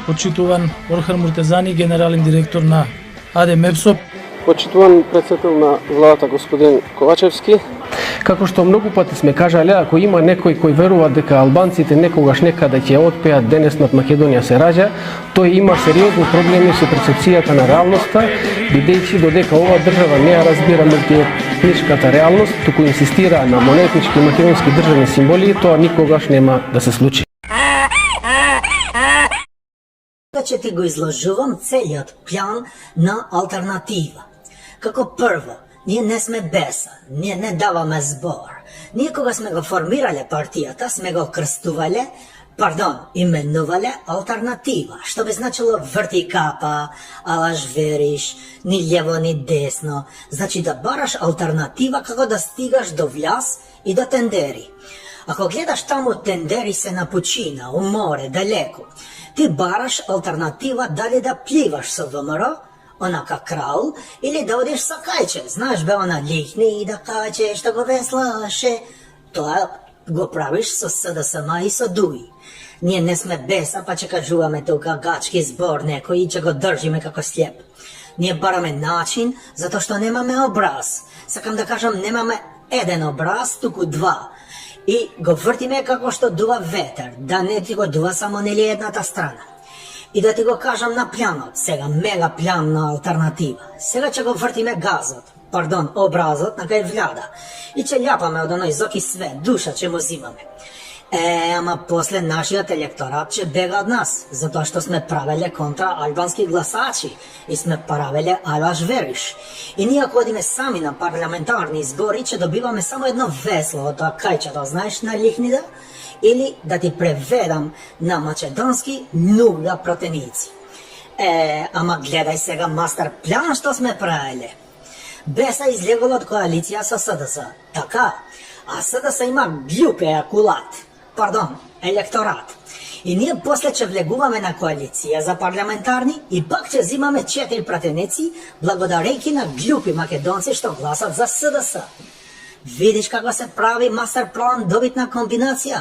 Почитуван Орхан Муртезани, генерален директор на АД МЕПСО. Почитуван председател на владата господин Ковачевски. Како што многу пати сме кажале, ако има некој кој верува дека албанците некогаш некаде ќе отпеат денес над Македонија се раѓа, тој има сериозни проблеми со перцепцијата на реалноста, бидејќи додека оваа држава не ја разбира мултиетничката реалност, туку инсистира на моноетнички македонски државни символи, тоа никогаш нема да се случи. Че ти го изложувам целиот план на алтернатива. Како прво, ние не сме беса, ние не даваме збор. Ние кога сме го формирале партијата, сме го крстувале, именувале алтернатива, што би значило врти капа, алаш вериш, ни лево ни десно. Значи да бараш алтернатива како да стигаш до вляз и до тендери. Ако гледаш таму тендери се на пучина, у море, далеко, ти бараш алтернатива дали да пливаш со ВМРО, онака крал, или да одиш со кајче. Знаеш бе она лихни и да кајче, што го веслаше. Тоа го правиш со СДСМ и со ДУИ. Ние не сме беса, па че кажуваме тука гачки збор некој и че го држиме како слеп. Ние бараме начин, затоа што немаме образ. Сакам да кажам, немаме еден образ, туку два. И го вртиме како што дува ветер, да не ти го дува само нели едната страна. И да ти го кажам на планот, сега мега план на алтернатива. Сега ќе го вртиме образот на кај вляда. И ќе љапаме од оној зоки свет, душа ќе му зимаме. Ама после нашиот електорат ќе бега од нас, затоа што сме правеле контра албански гласачи и сме правеле алаш вериш. И ние ако одиме сами на парламентарни избори, ќе добиваме само едно весло од тоа кајчето, знаеш, на лихнида, или да ти преведам на македонски нула протеници. Ама гледај сега мастер план што сме правеле. Беса излегол од коалиција со СДС, така, а СДС има глупе електорат. И ние после ќе влегуваме на коалиција за парламентарни и пак ќе зимаме 4 пратеници благодарејќи на глупи македонци што гласат за СДС. Видиш како се прави мастер план, добитна комбинација.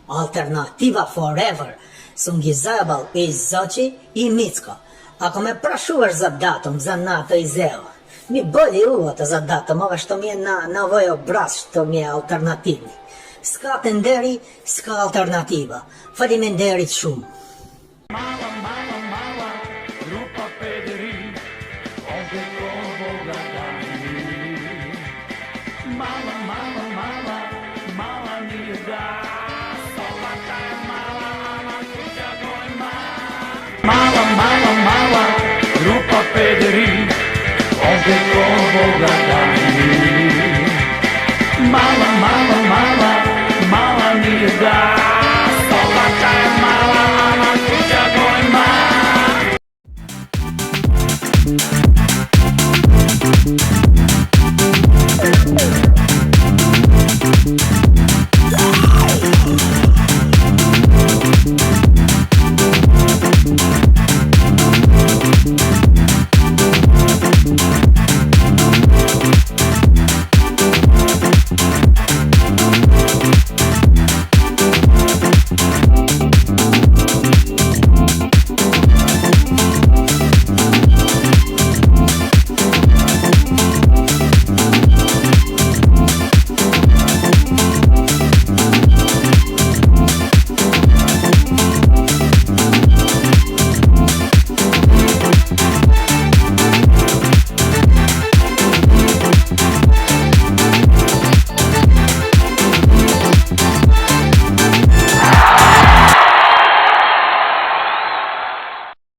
Алтернатива forever. Сум ги зајабал и Зочи и Мицко. Ако ме прашуваш за датум за НАТО и ЗЕО, ми боли увото за датум, ова што ми е на овој образ што ми е алтернативни. Ска тендери, ска алтернатива. Фалимендери шум. Mala, grupa pederi, ovdje ko Boga da.